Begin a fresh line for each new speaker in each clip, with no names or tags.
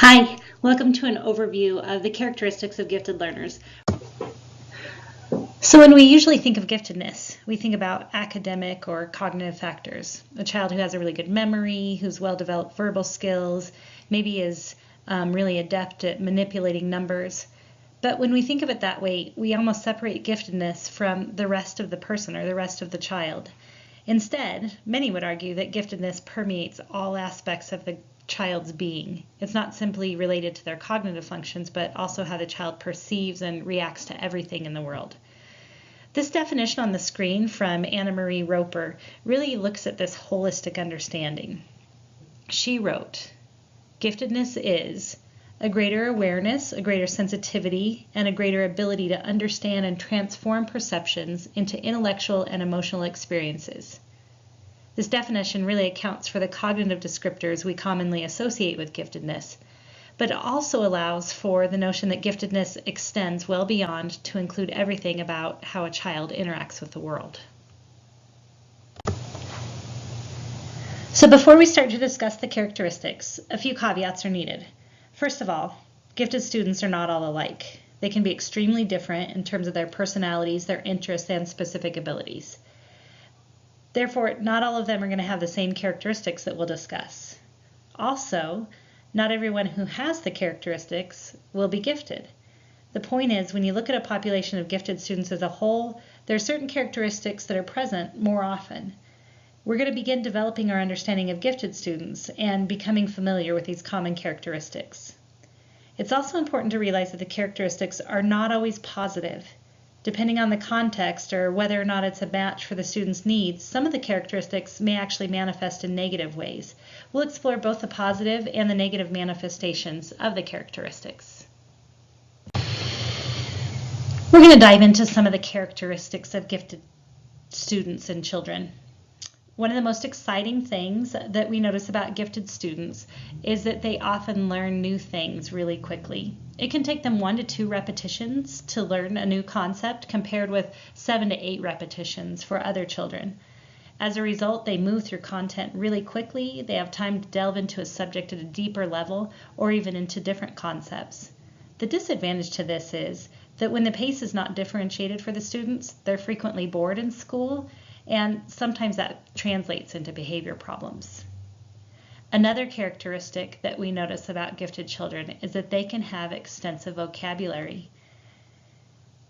Hi, welcome to an overview of the characteristics of gifted learners. So when we usually think of giftedness, we think about academic or cognitive factors. A child who has a really good memory, who's well-developed verbal skills, maybe is really adept at manipulating numbers. But when we think of it that way, we almost separate giftedness from the rest of the person or the rest of the child. Instead, many would argue that giftedness permeates all aspects of the child's being. It's not simply related to their cognitive functions, but also how the child perceives and reacts to everything in the world. This definition on the screen from Anna Marie Roper really looks at this holistic understanding. She wrote, "Giftedness is a greater awareness, a greater sensitivity, and a greater ability to understand and transform perceptions into intellectual and emotional experiences." This definition really accounts for the cognitive descriptors we commonly associate with giftedness, but it also allows for the notion that giftedness extends well beyond to include everything about how a child interacts with the world. So before we start to discuss the characteristics, a few caveats are needed. First of all, gifted students are not all alike. They can be extremely different in terms of their personalities, their interests, and specific abilities. Therefore, not all of them are going to have the same characteristics that we'll discuss. Also, not everyone who has the characteristics will be gifted. The point is, when you look at a population of gifted students as a whole, there are certain characteristics that are present more often. We're going to begin developing our understanding of gifted students and becoming familiar with these common characteristics. It's also important to realize that the characteristics are not always positive. Depending on the context or whether or not it's a match for the student's needs, some of the characteristics may actually manifest in negative ways. We'll explore both the positive and the negative manifestations of the characteristics. We're going to dive into some of the characteristics of gifted students and children. One of the most exciting things that we notice about gifted students is that they often learn new things really quickly. It can take them 1 to 2 repetitions to learn a new concept compared with 7 to 8 repetitions for other children. As a result, they move through content really quickly. They have time to delve into a subject at a deeper level or even into different concepts. The disadvantage to this is that when the pace is not differentiated for the students, they're frequently bored in school, and sometimes that translates into behavior problems. Another characteristic that we notice about gifted children is that they can have extensive vocabulary.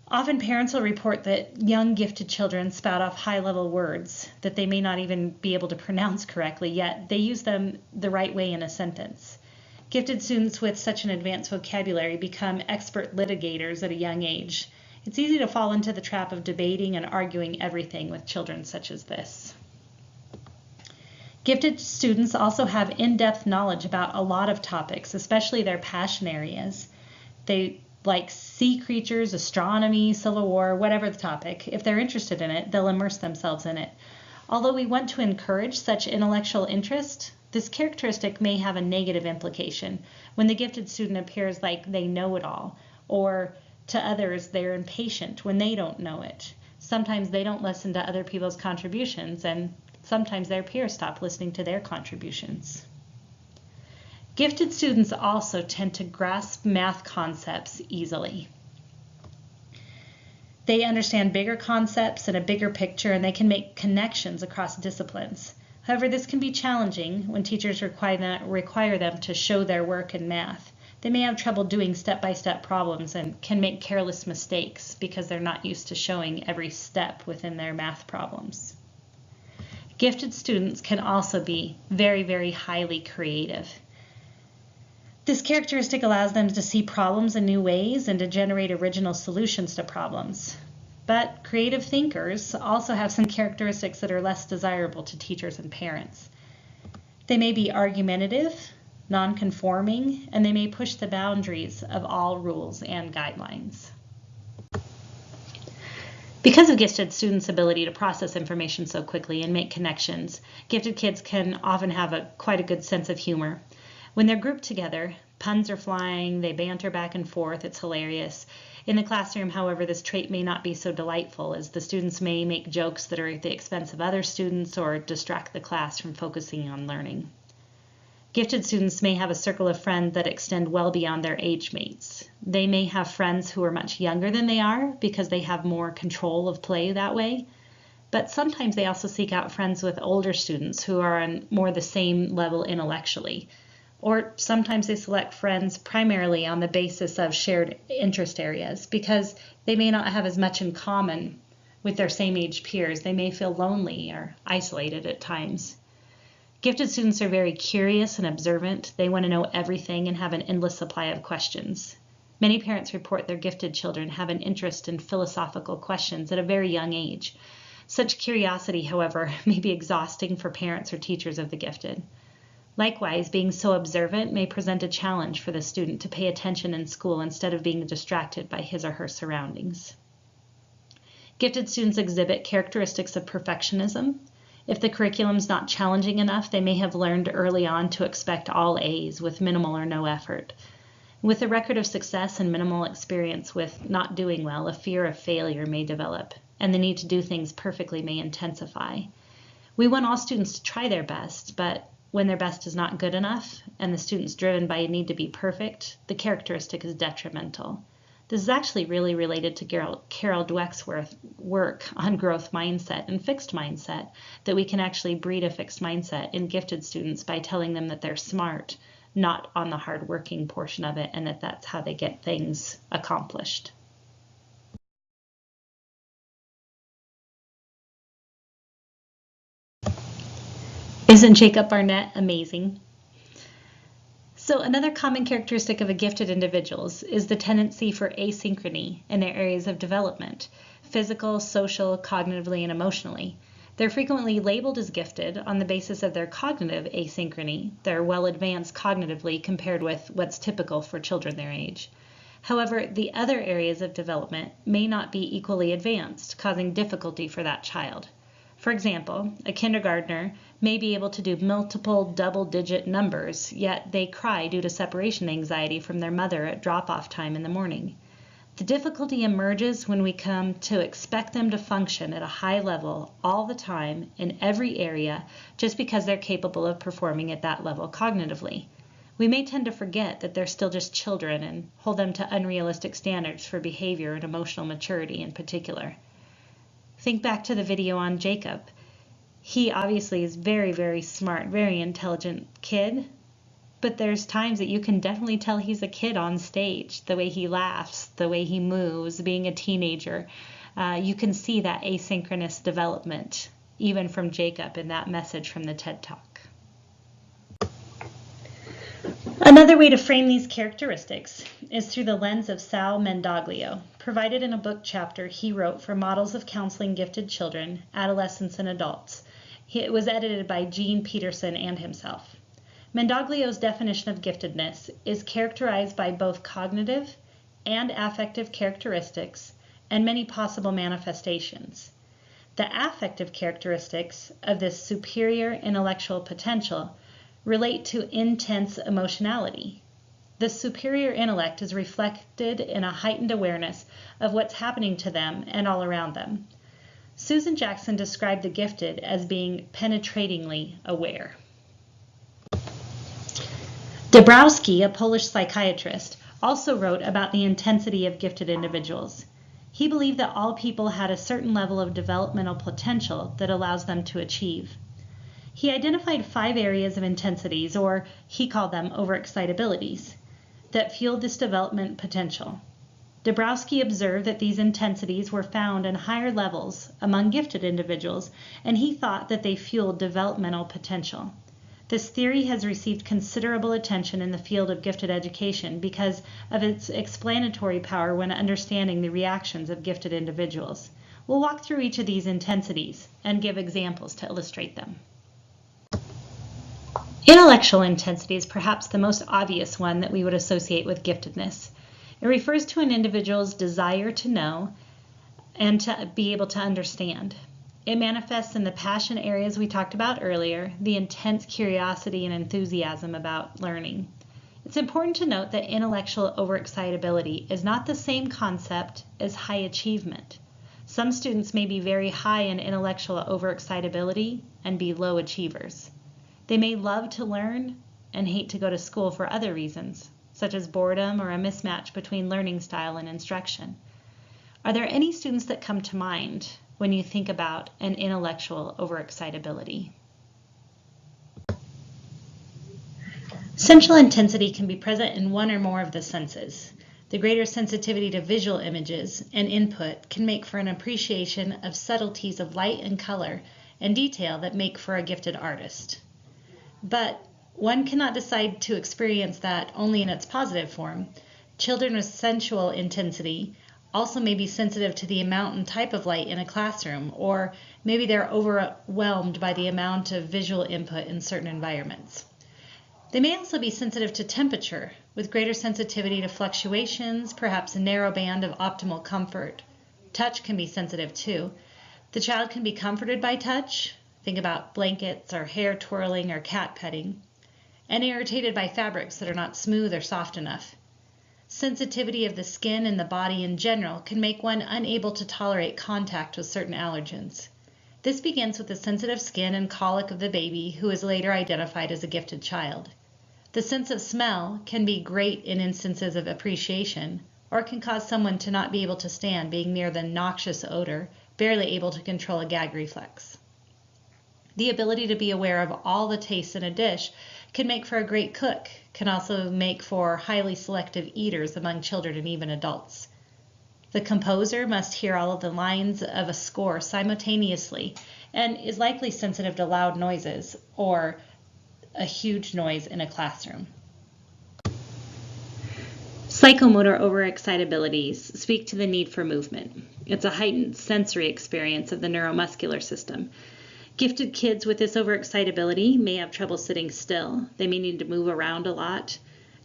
Often parents will report that young gifted children spout off high-level words that they may not even be able to pronounce correctly, yet they use them the right way in a sentence. Gifted students with such an advanced vocabulary become expert litigators at a young age. It's easy to fall into the trap of debating and arguing everything with children such as this. Gifted students also have in-depth knowledge about a lot of topics, especially their passion areas. They like sea creatures, astronomy, Civil War, whatever the topic. If they're interested in it, they'll immerse themselves in it. Although we want to encourage such intellectual interest, this characteristic may have a negative implication when the gifted student appears like they know it all, or to others they're impatient when they don't know it. Sometimes they don't listen to other people's contributions, and sometimes their peers stop listening to their contributions. Gifted students also tend to grasp math concepts easily. They understand bigger concepts and a bigger picture, and they can make connections across disciplines. However, this can be challenging when teachers require them to show their work in math. They may have trouble doing step-by-step problems and can make careless mistakes because they're not used to showing every step within their math problems. Gifted students can also be very, very highly creative. This characteristic allows them to see problems in new ways and to generate original solutions to problems. But creative thinkers also have some characteristics that are less desirable to teachers and parents. They may be argumentative, non-conforming, and they may push the boundaries of all rules and guidelines. Because of gifted students' ability to process information so quickly and make connections, gifted kids can often have quite a good sense of humor. When they're grouped together, puns are flying, they banter back and forth, it's hilarious. In the classroom, however, this trait may not be so delightful, as the students may make jokes that are at the expense of other students or distract the class from focusing on learning. Gifted students may have a circle of friends that extend well beyond their age mates. They may have friends who are much younger than they are because they have more control of play that way. But sometimes they also seek out friends with older students who are on more the same level intellectually. Or sometimes they select friends primarily on the basis of shared interest areas because they may not have as much in common with their same age peers. They may feel lonely or isolated at times. Gifted students are very curious and observant. They want to know everything and have an endless supply of questions. Many parents report their gifted children have an interest in philosophical questions at a very young age. Such curiosity, however, may be exhausting for parents or teachers of the gifted. Likewise, being so observant may present a challenge for the student to pay attention in school instead of being distracted by his or her surroundings. Gifted students exhibit characteristics of perfectionism. If the curriculum is not challenging enough, they may have learned early on to expect all A's with minimal or no effort. With a record of success and minimal experience with not doing well, a fear of failure may develop, and the need to do things perfectly may intensify. We want all students to try their best, but when their best is not good enough and the student's driven by a need to be perfect, the characteristic is detrimental. This is actually really related to Carol Dweck's work on growth mindset and fixed mindset, that we can actually breed a fixed mindset in gifted students by telling them that they're smart, not on the hard-working portion of it, and that that's how they get things accomplished. Isn't Jacob Barnett amazing? So another common characteristic of a gifted individuals is the tendency for asynchrony in their areas of development, physical, social, cognitively, and emotionally. They're frequently labeled as gifted on the basis of their cognitive asynchrony. They're well advanced cognitively compared with what's typical for children their age. However, the other areas of development may not be equally advanced, causing difficulty for that child. For example, a kindergartner may be able to do multiple double-digit numbers, yet they cry due to separation anxiety from their mother at drop-off time in the morning. The difficulty emerges when we come to expect them to function at a high level all the time in every area just because they're capable of performing at that level cognitively. We may tend to forget that they're still just children and hold them to unrealistic standards for behavior and emotional maturity in particular. Think back to the video on Jacob. He obviously is very, very smart, very intelligent kid, but there's times that you can definitely tell he's a kid on stage. The way he laughs, the way he moves, being a teenager. You can see that asynchronous development, even from Jacob in that message from the TED Talk. Another way to frame these characteristics is through the lens of Sal Mendoglio, provided in a book chapter he wrote for Models of Counseling Gifted Children, Adolescents, and Adults. It was edited by Gene Peterson and himself. Mendoglio's definition of giftedness is characterized by both cognitive and affective characteristics and many possible manifestations. The affective characteristics of this superior intellectual potential relate to intense emotionality. The superior intellect is reflected in a heightened awareness of what's happening to them and all around them. Susan Jackson described the gifted as being penetratingly aware. Dabrowski, a Polish psychiatrist, also wrote about the intensity of gifted individuals. He believed that all people had a certain level of developmental potential that allows them to achieve. He identified 5 areas of intensities, or he called them overexcitabilities, that fueled this development potential. Dabrowski observed that these intensities were found in higher levels among gifted individuals, and he thought that they fueled developmental potential. This theory has received considerable attention in the field of gifted education because of its explanatory power when understanding the reactions of gifted individuals. We'll walk through each of these intensities and give examples to illustrate them. Intellectual intensity is perhaps the most obvious one that we would associate with giftedness. It refers to an individual's desire to know and to be able to understand. It manifests in the passion areas we talked about earlier, the intense curiosity and enthusiasm about learning. It's important to note that intellectual overexcitability is not the same concept as high achievement. Some students may be very high in intellectual overexcitability and be low achievers. They may love to learn, and hate to go to school for other reasons, such as boredom or a mismatch between learning style and instruction. Are there any students that come to mind when you think about an intellectual overexcitability? Central intensity can be present in one or more of the senses. The greater sensitivity to visual images and input can make for an appreciation of subtleties of light and color and detail that make for a gifted artist. But one cannot decide to experience that only in its positive form. Children with sensual intensity also may be sensitive to the amount and type of light in a classroom, or maybe they're overwhelmed by the amount of visual input in certain environments. They may also be sensitive to temperature, with greater sensitivity to fluctuations, perhaps a narrow band of optimal comfort. Touch can be sensitive too. The child can be comforted by touch, think about blankets or hair twirling or cat petting, and irritated by fabrics that are not smooth or soft enough. Sensitivity of the skin and the body in general can make one unable to tolerate contact with certain allergens. This begins with the sensitive skin and colic of the baby who is later identified as a gifted child. The sense of smell can be great in instances of appreciation, or it can cause someone to not be able to stand being near the noxious odor, barely able to control a gag reflex. The ability to be aware of all the tastes in a dish can make for a great cook, can also make for highly selective eaters among children and even adults. The composer must hear all of the lines of a score simultaneously and is likely sensitive to loud noises or a huge noise in a classroom. Psychomotor overexcitabilities speak to the need for movement. It's a heightened sensory experience of the neuromuscular system. Gifted kids with this overexcitability may have trouble sitting still. They may need to move around a lot.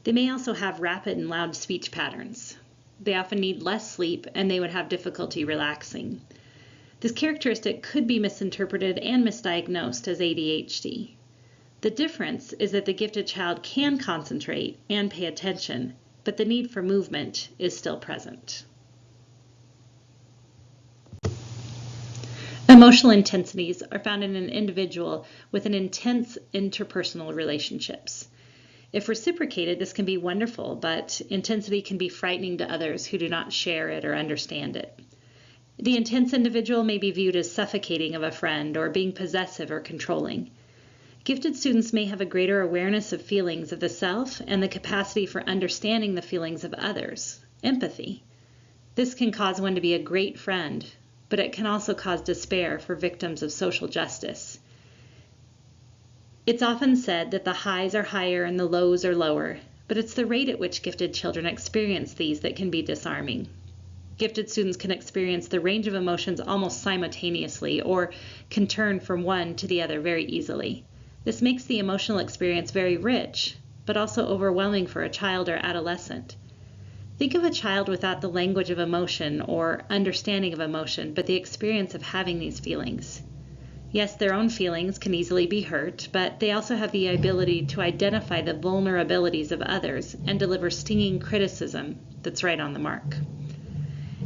They may also have rapid and loud speech patterns. They often need less sleep and they would have difficulty relaxing. This characteristic could be misinterpreted and misdiagnosed as ADHD. The difference is that the gifted child can concentrate and pay attention, but the need for movement is still present. Emotional intensities are found in an individual with an intense interpersonal relationships. If reciprocated, this can be wonderful, but intensity can be frightening to others who do not share it or understand it. The intense individual may be viewed as suffocating of a friend or being possessive or controlling. Gifted students may have a greater awareness of feelings of the self and the capacity for understanding the feelings of others, empathy. This can cause one to be a great friend, but it can also cause despair for victims of social justice. It's often said that the highs are higher and the lows are lower, but it's the rate at which gifted children experience these that can be disarming. Gifted students can experience the range of emotions almost simultaneously or can turn from one to the other very easily. This makes the emotional experience very rich, but also overwhelming for a child or adolescent. Think of a child without the language of emotion or understanding of emotion, but the experience of having these feelings. Yes, their own feelings can easily be hurt, but they also have the ability to identify the vulnerabilities of others and deliver stinging criticism that's right on the mark.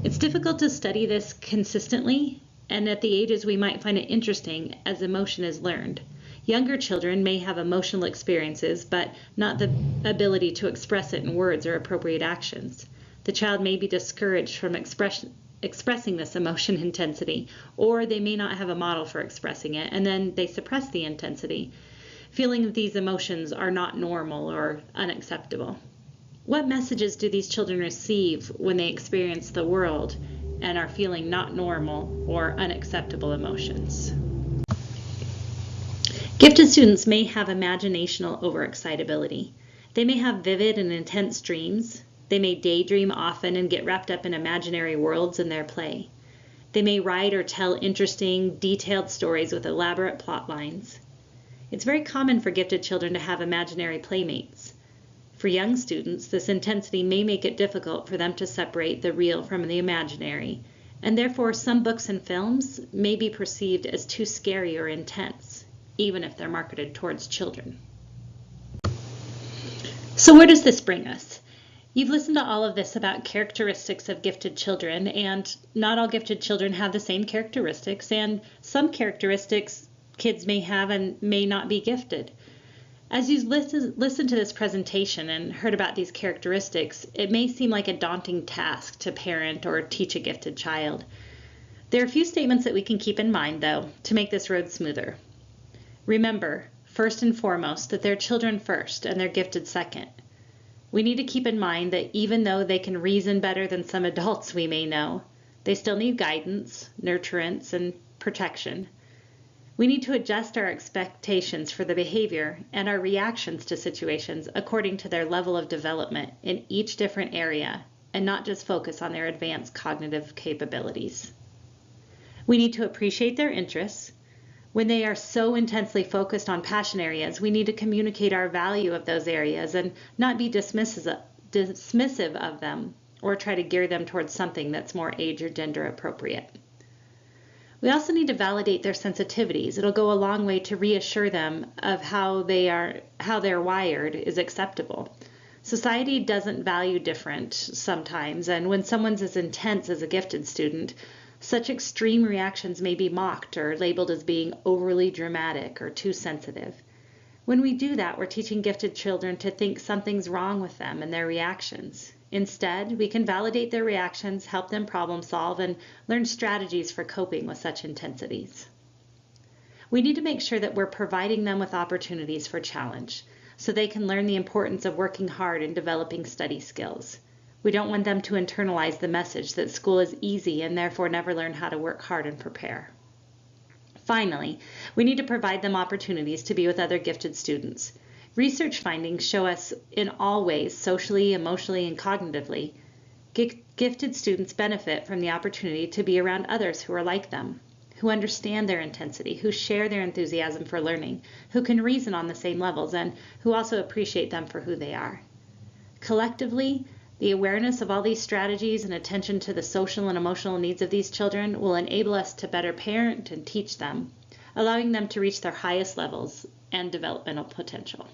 It's difficult to study this consistently, and at the ages we might find it interesting as emotion is learned. Younger children may have emotional experiences, but not the ability to express it in words or appropriate actions. The child may be discouraged from expressing this emotion intensity, or they may not have a model for expressing it, and then they suppress the intensity, feeling that these emotions are not normal or unacceptable. What messages do these children receive when they experience the world and are feeling not normal or unacceptable emotions? Gifted students may have imaginational overexcitability. They may have vivid and intense dreams. They may daydream often and get wrapped up in imaginary worlds in their play. They may write or tell interesting, detailed stories with elaborate plot lines. It's very common for gifted children to have imaginary playmates. For young students, this intensity may make it difficult for them to separate the real from the imaginary, and therefore some books and films may be perceived as too scary or intense, even if they're marketed towards children. So where does this bring us? You've listened to all of this about characteristics of gifted children, and not all gifted children have the same characteristics, and some characteristics kids may have and may not be gifted. As you listen to this presentation and heard about these characteristics, it may seem like a daunting task to parent or teach a gifted child. There are a few statements that we can keep in mind, though, to make this road smoother. Remember, first and foremost, that they're children first and they're gifted second. We need to keep in mind that even though they can reason better than some adults we may know, they still need guidance, nurturance, and protection. We need to adjust our expectations for the behavior and our reactions to situations according to their level of development in each different area, and not just focus on their advanced cognitive capabilities. We need to appreciate their interests. When they are so intensely focused on passion areas, we need to communicate our value of those areas and not be dismissive of them or try to gear them towards something that's more age or gender appropriate. We also need to validate their sensitivities. It'll go a long way to reassure them of how they're wired is acceptable. Society doesn't value different sometimes, and when someone's as intense as a gifted student, such extreme reactions may be mocked or labeled as being overly dramatic or too sensitive. When we do that, we're teaching gifted children to think something's wrong with them and their reactions. Instead, we can validate their reactions, help them problem solve, and learn strategies for coping with such intensities. We need to make sure that we're providing them with opportunities for challenge so they can learn the importance of working hard and developing study skills. We don't want them to internalize the message that school is easy and therefore never learn how to work hard and prepare. Finally, we need to provide them opportunities to be with other gifted students. Research findings show us in all ways, socially, emotionally, and cognitively, gifted students benefit from the opportunity to be around others who are like them, who understand their intensity, who share their enthusiasm for learning, who can reason on the same levels, and who also appreciate them for who they are. Collectively, the awareness of all these strategies and attention to the social and emotional needs of these children will enable us to better parent and teach them, allowing them to reach their highest levels and developmental potential.